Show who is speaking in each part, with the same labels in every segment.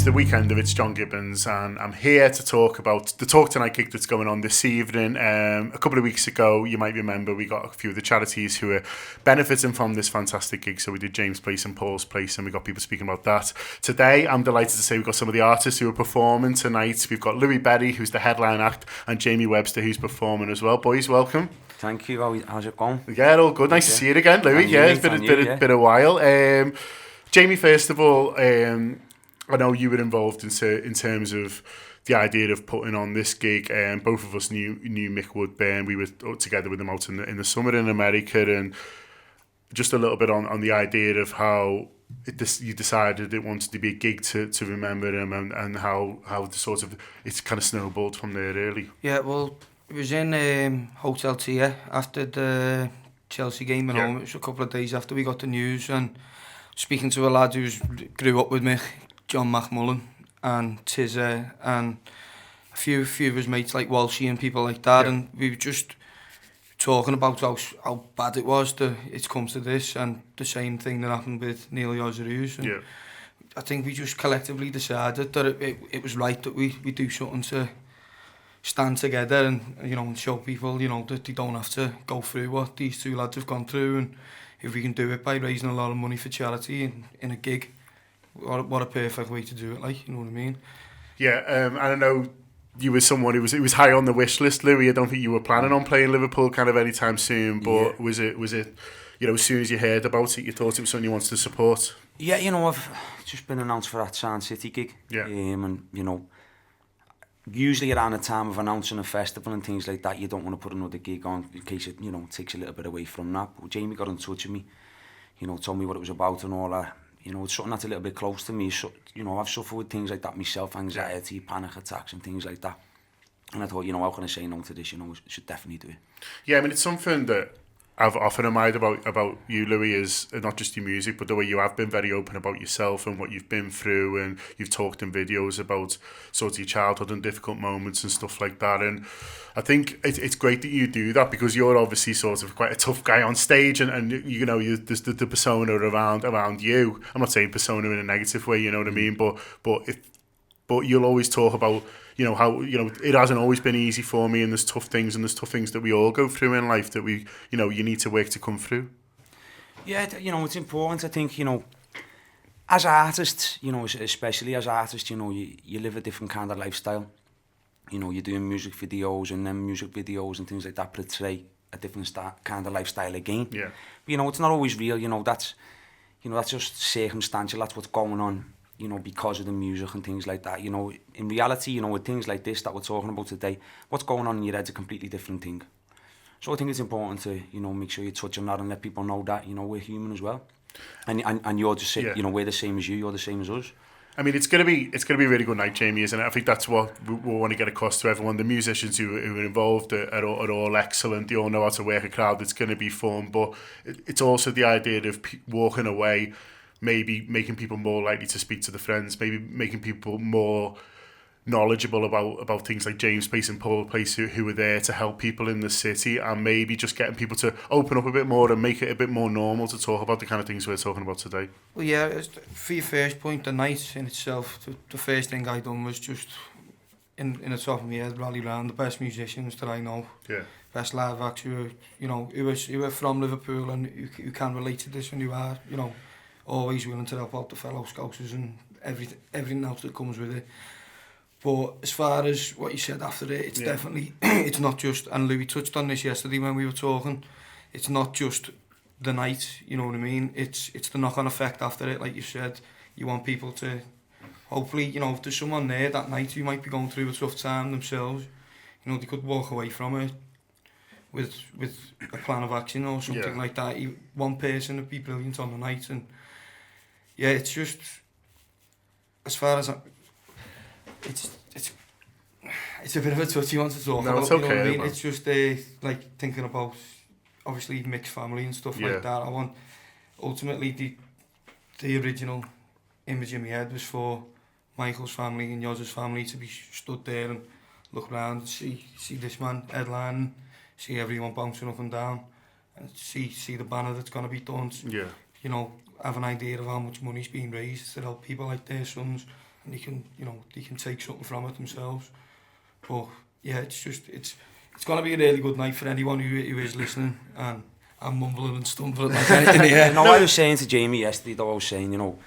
Speaker 1: It's the weekend of It's John Gibbons, and I'm here to talk about the Talk Tonight gig that's going on this evening. A couple of weeks ago, you might remember, we got a few of the charities who are benefiting from this fantastic gig. So we did James' Place and Paul's Place, and we got people speaking about that. Today, I'm delighted to say we've got some of the artists who are performing tonight. We've got Louis Berry, who's the headline act, and Jamie Webster, who's performing as well. Boys, welcome.
Speaker 2: Thank you. How's it going?
Speaker 1: Yeah, all good. Nice to see you again, Louis. Yeah, it's been a while. Jamie, first of all, I know you were involved in terms of the idea of putting on this gig. Both of us knew Mick Woodburn. We were together with him out in the summer in America, and just a little bit on the idea of how you decided it wanted to be a gig to remember him, and how it's kind of snowballed from there, really.
Speaker 3: Yeah, well, it was in Hotel Tia after the Chelsea game and home. It was a couple of days after we got the news, and speaking to a lad who grew up with me, John McMullen and Tizza, and a few of his mates like Walshy and people like that, and we were just talking about how bad it was that it's come to this, and the same thing that happened with Neil Yozza Hughes. I think we just collectively decided that it was right that we do something to stand together and show people that they don't have to go through what these two lads have gone through, and if we can do it by raising a lot of money for charity in a gig, what a perfect way to do it, like, you know what I mean? Yeah, I don't know, you were someone who was high on the wish list, Louis. I don't think you were planning on playing Liverpool kind of anytime soon, but was it as soon as you heard about it, you thought it was something you wanted to support?
Speaker 2: Yeah, I've just been announced for that Sound City gig. Yeah. And usually around the time of announcing a festival and things like that, you don't want to put another gig on in case it, takes a little bit away from that. But Jamie got in touch with me, told me what it was about and all that. It's something that's a little bit close to me. So, I've suffered with things like that myself, anxiety, panic attacks and things like that. And I thought, how can I say no to this? I should definitely do it.
Speaker 1: Yeah, I mean, it's something that I've often admired about you, Louis, is not just your music, but the way you have been very open about yourself and what you've been through, and you've talked in videos about sort of your childhood and difficult moments and stuff like that. And I think it's great that you do that, because you're obviously sort of quite a tough guy on stage, and there's the persona around you. I'm not saying persona in a negative way, you know what I mean, but you'll always talk about how it hasn't always been easy for me, and there's tough things that we all go through in life that we you need to work to come through.
Speaker 2: Yeah, it's important. I think as artists, especially as artists, you live a different kind of lifestyle. You're doing music videos, and then music videos and things like that portray a different kind of lifestyle again. Yeah. But, it's not always real. That's just circumstantial. That's what's going on. Because of the music and things like that. In reality, with things like this that we're talking about today, what's going on in your head's a completely different thing. So I think it's important to, make sure you touch on that and let people know that, we're human as well. And you're just, we're the same as you, you're the same as us.
Speaker 1: I mean, it's gonna be a really good night, Jamie, isn't it? I think that's what we want to get across to everyone. The musicians who are involved are all excellent. They all know how to work a crowd. It's going to be fun, but it's also the idea of walking away, maybe making people more likely to speak to the friends, maybe making people more knowledgeable about things like James' Place and Paul's Place who are there to help people in the city, and maybe just getting people to open up a bit more and make it a bit more normal to talk about the kind of things we're talking about today.
Speaker 3: Well, yeah, for your first point, the night in itself, the first thing I done was just, in the top of my head, rally round the best musicians that I know. Yeah. Best live acts who are from Liverpool and who can relate to this, and who are, always willing to help out the fellow Scousers and everything else that comes with it. But as far as what you said after it, it's definitely, it's not just, and Louis touched on this yesterday when we were talking, it's not just the night, you know what I mean? It's the knock-on effect after it, like you said. You want people to, hopefully, if there's someone there that night who might be going through a tough time themselves, they could walk away from it with a plan of action or something like that. One person would be brilliant on the night, and yeah, it's just, as far as it's a bit of a touchy one to talk about.
Speaker 1: It's okay,
Speaker 3: you know what I mean? It's just like thinking about obviously Mick's family and stuff like that. I want, ultimately, the original image in my head was for Michael's family and Yozza's family to be stood there and look around and see this man headline, see everyone bouncing up and down, and see the banner that's going to be done. Yeah. Have an idea of how much money's being raised to help people like their sons and they can take something from it themselves. But yeah, it's going to be a really good night for anyone who is listening, and I'm mumbling and stumbling like anything here.
Speaker 2: I was saying to Jamie yesterday, though, I was saying,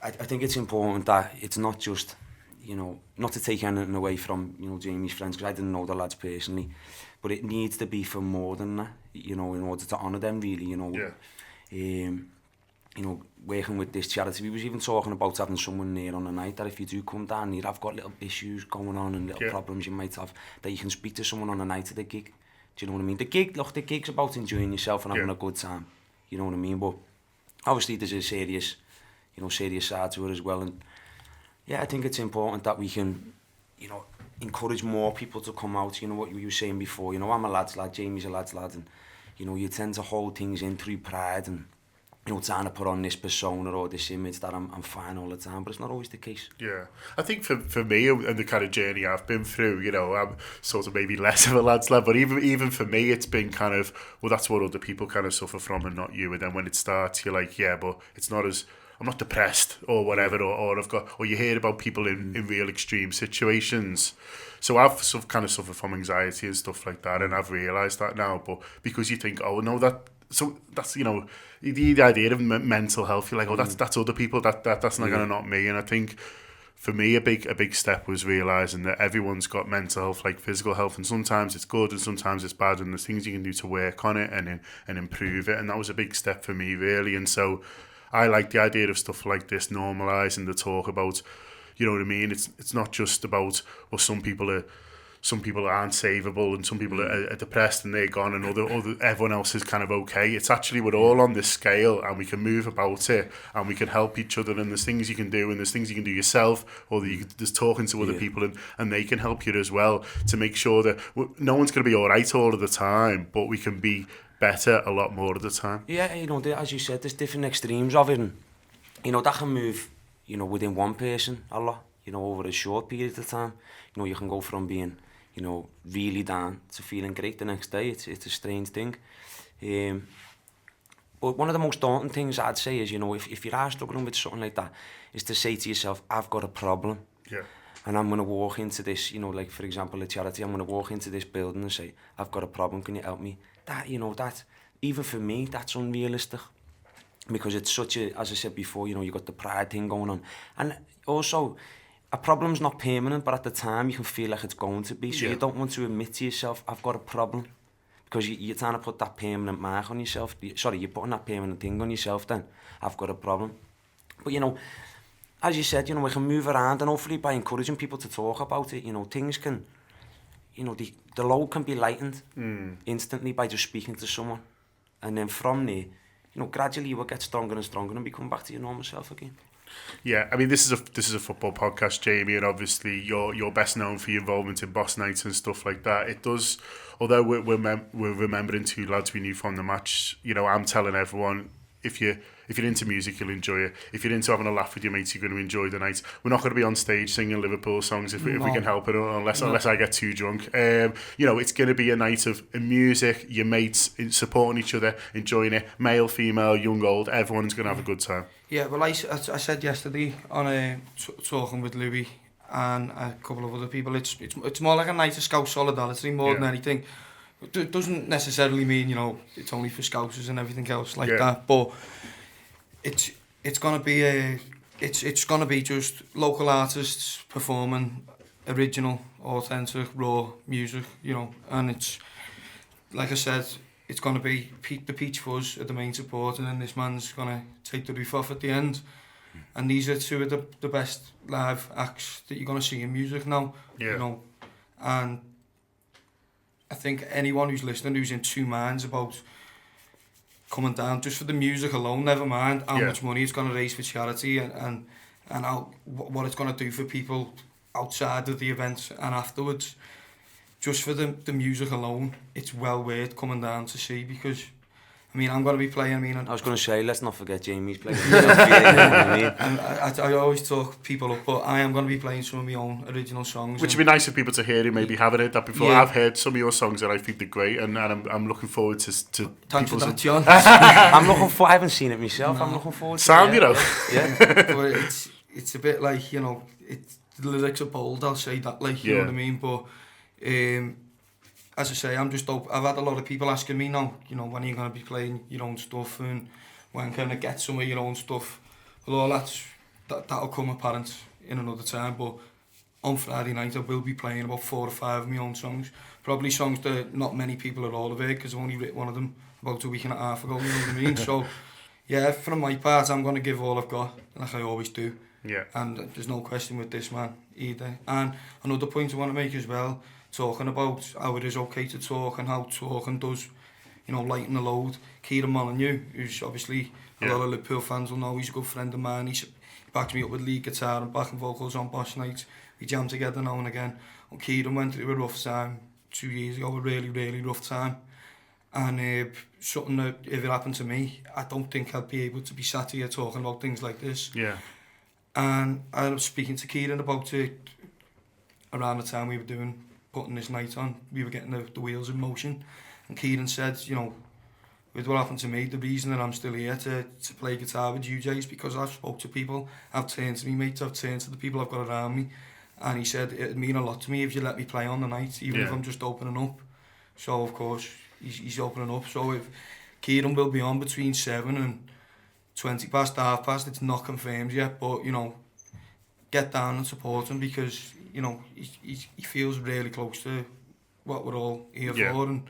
Speaker 2: I think it's important that it's not just, not to take anything away from, Jamie's friends, because I didn't know the lads personally, but it needs to be for more than that, in order to honour them, really, working with this charity. We was even talking about having someone there on the night that if you do come down here, I've got little issues going on and little problems you might have, that you can speak to someone on the night of the gig. Do you know what I mean? The gig's about enjoying yourself and having a good time. You know what I mean? But obviously there's a serious side to it as well. And yeah, I think it's important that we can, encourage more people to come out. You know what you were saying before, I'm a lad's lad, Jamie's a lad's lad, and, you tend to hold things in through pride and, trying to put on this persona or this image that I'm fine all the time, but it's not always the case.
Speaker 1: Yeah, I think for me and the kind of journey I've been through, I'm sort of maybe less of a lad's lad, but even for me, it's been kind of, well, that's what other people kind of suffer from and not you. And then when it starts, you're like, yeah, but it's not as, I'm not depressed or whatever, or I've got, or you hear about people in real extreme situations. So I've kind of suffered from anxiety and stuff like that, and I've realised that now. But because you think, oh no, that's the idea of mental health, you're like, oh, that's other people, that's not going to knock me. And I think for me a big step was realising that everyone's got mental health like physical health, and sometimes it's good and sometimes it's bad, and there's things you can do to work on it and improve it. And that was a big step for me, really. And so I like the idea of stuff like this, normalising the talk about, you know what I mean? It's not just about, well, some people aren't savable and some people are depressed and they're gone, and everyone else is kind of okay. It's actually, we're all on this scale and we can move about it and we can help each other, and there's things you can do and there's things you can do yourself, or there's talking to other people and they can help you as well, to make sure that no one's going to be all right all of the time, but we can be better a lot more of the time.
Speaker 2: Yeah, as you said, there's different extremes of it, and that can move within one person a lot, over a short period of time. You can go from being really down to feeling great the next day. It's a strange thing. But one of the most daunting things I'd say is, if you are struggling with something like that, is to say to yourself, I've got a problem.
Speaker 1: Yeah.
Speaker 2: And I'm going to walk into this, like for example, a charity, I'm going to walk into this building and say, I've got a problem, can you help me? That, that, even for me, that's unrealistic. Because it's such a, as I said before, you've got the pride thing going on. And also, a problem's not permanent, but at the time you can feel like it's going to be. So you don't want to admit to yourself, I've got a problem. Because you're trying to put that permanent mark on yourself. Sorry, you're putting that permanent thing on yourself then. I've got a problem. But, as you said, we can move around, and hopefully by encouraging people to talk about it, things can, the load can be lightened instantly by just speaking to someone. And then from there, gradually you will get stronger and stronger and become back to your normal self again.
Speaker 1: Yeah, I mean, this is a football podcast, Jamie, and obviously you're best known for your involvement in boss nights and stuff like that. It does, although we're remembering two lads we knew from the match. I'm telling everyone, if you're into music, you'll enjoy it. If you're into having a laugh with your mates, you're going to enjoy the night. We're not going to be on stage singing Liverpool songs if we can help it, unless I get too drunk. It's going to be a night of music, your mates supporting each other, enjoying it. Male, female, young, old, everyone's going to have a good time. Yeah,
Speaker 3: well, I said yesterday on talking with Louis and a couple of other people, it's more like a night of Scout solidarity more than anything. It doesn't necessarily mean it's only for Scousers and everything else like that, but it's gonna be it's gonna be just local artists performing original, authentic, raw music, and it's like I said, it's gonna be the Peach Fuzz are the main support, and then this man's gonna take the roof off at the end. And these are two of the best live acts that you're gonna see in music now. And I think anyone who's listening who's in two minds about coming down just for the music alone, never mind how much money it's going to raise for charity and how, what it's going to do for people outside of the event and afterwards, just for the music alone, it's well worth coming down to see, because I'm going to be playing.
Speaker 2: I was going to say, let's not forget Jamie's playing.
Speaker 3: And I always talk people up, but I am going to be playing some of my own original songs.
Speaker 1: Which would be nice for people to hear who maybe haven't heard that before. I've heard some of your songs and I think they're great, and I'm looking forward to
Speaker 3: thanks for that, John.
Speaker 2: I haven't seen it myself. No. I'm looking forward to
Speaker 1: it.
Speaker 3: Yeah. But it's a bit like, you know, the lyrics are bold, I'll say that, like, you know what I mean, but as I say, I'm just I've had a lot of people asking me now, you know, when are you going to be playing your own stuff, and when can I get some of your own stuff? Well, all that'll come apparent in another time, but on Friday night I will be playing about 4 or 5 of my own songs, probably songs that not many people at all have heard, because I've only written one of them about a week and a half ago, you know what I mean? So, yeah, from my part, I'm going to give all I've got, like I always do.
Speaker 1: Yeah.
Speaker 3: And there's no question with this man either. And another point I want to make as well, talking about how it is okay to talk and how talking does, you know, lighten the load. Kieran Molyneux, who's obviously a lot of Liverpool fans will know, he's a good friend of mine. He backs me up with lead guitar and backing vocals on Boss Nights. We jam together now and again. And Kieran went through a rough time 2 years ago, a really, really rough time. And something that, if it happened to me, I don't think I'd be able to be sat here talking about things like this.
Speaker 1: Yeah.
Speaker 3: And I was speaking to Kieran about it around the time we were putting this night on. We were getting the wheels in motion. And Kieran said, you know, with what happened to me, the reason that I'm still here to play guitar with you, Jay, is because I've spoke to people, I've turned to me mates, I've turned to the people I've got around me. And he said, it'd mean a lot to me if you let me play on the night, even if I'm just opening up. So, of course, he's opening up. So if Kieran will be on between 7 and 20 past, half past, it's not confirmed yet, but, you know, get down and support him, because, you know, he feels really close to what we're all here for, and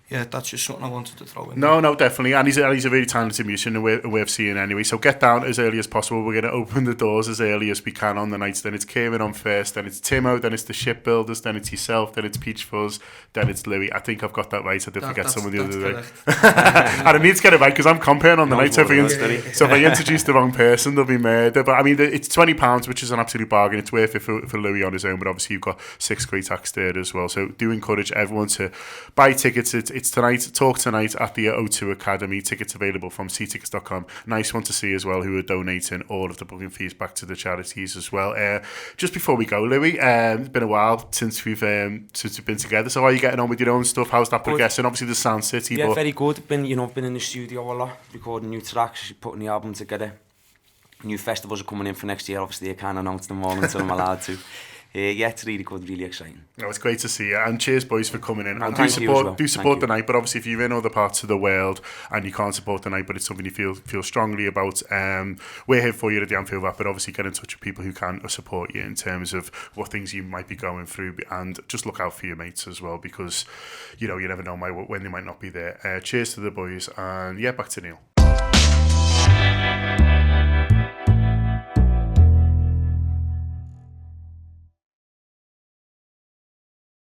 Speaker 3: yeah, that's just something I wanted to throw in.
Speaker 1: No, definitely, and he's a really talented musician, and we're seeing anyway. So get down as early as possible. We're going to open the doors as early as we can on the nights. Then it's Kieran on first, then it's Timo, then it's the Shipbuilders, then it's yourself, then it's Peach Fuzz, then it's Louis. I think I've got that right. I did forget someone the other day. And I need to get it right because I'm comparing on the night. So if I introduce the wrong person, there'll be murder. But I mean, it's £20, which is an absolute bargain. It's worth it for Louis on his own. But obviously, you've got 6 great acts there as well. So do encourage everyone to buy tickets. It's tonight. Talk tonight at the O2 Academy. Tickets available from ctickets.com. Nice one to see as well, who are donating all of the booking fees back to the charities as well. Just before we go, Louis, it's been a while since we've been together. So how are you getting on with your own stuff? How's that progressing? Obviously the Sound City.
Speaker 2: Yeah, very good. Been in the studio a lot, recording new tracks, putting the album together. New festivals are coming in for next year. Obviously I can't announce them all until I'm allowed to. Yeah, it's really good, really exciting.
Speaker 1: No, it's great to see you, and cheers, boys, for coming in. And do support
Speaker 2: well.
Speaker 1: the night. But obviously, if you're in other parts of the world and you can't support the night, but it's something you feel strongly about, we're here for you at the Anfield app. But obviously, get in touch with people who can support you in terms of what things you might be going through, and just look out for your mates as well, because you never know when they might not be there. Cheers to the boys, and yeah, back to Neil.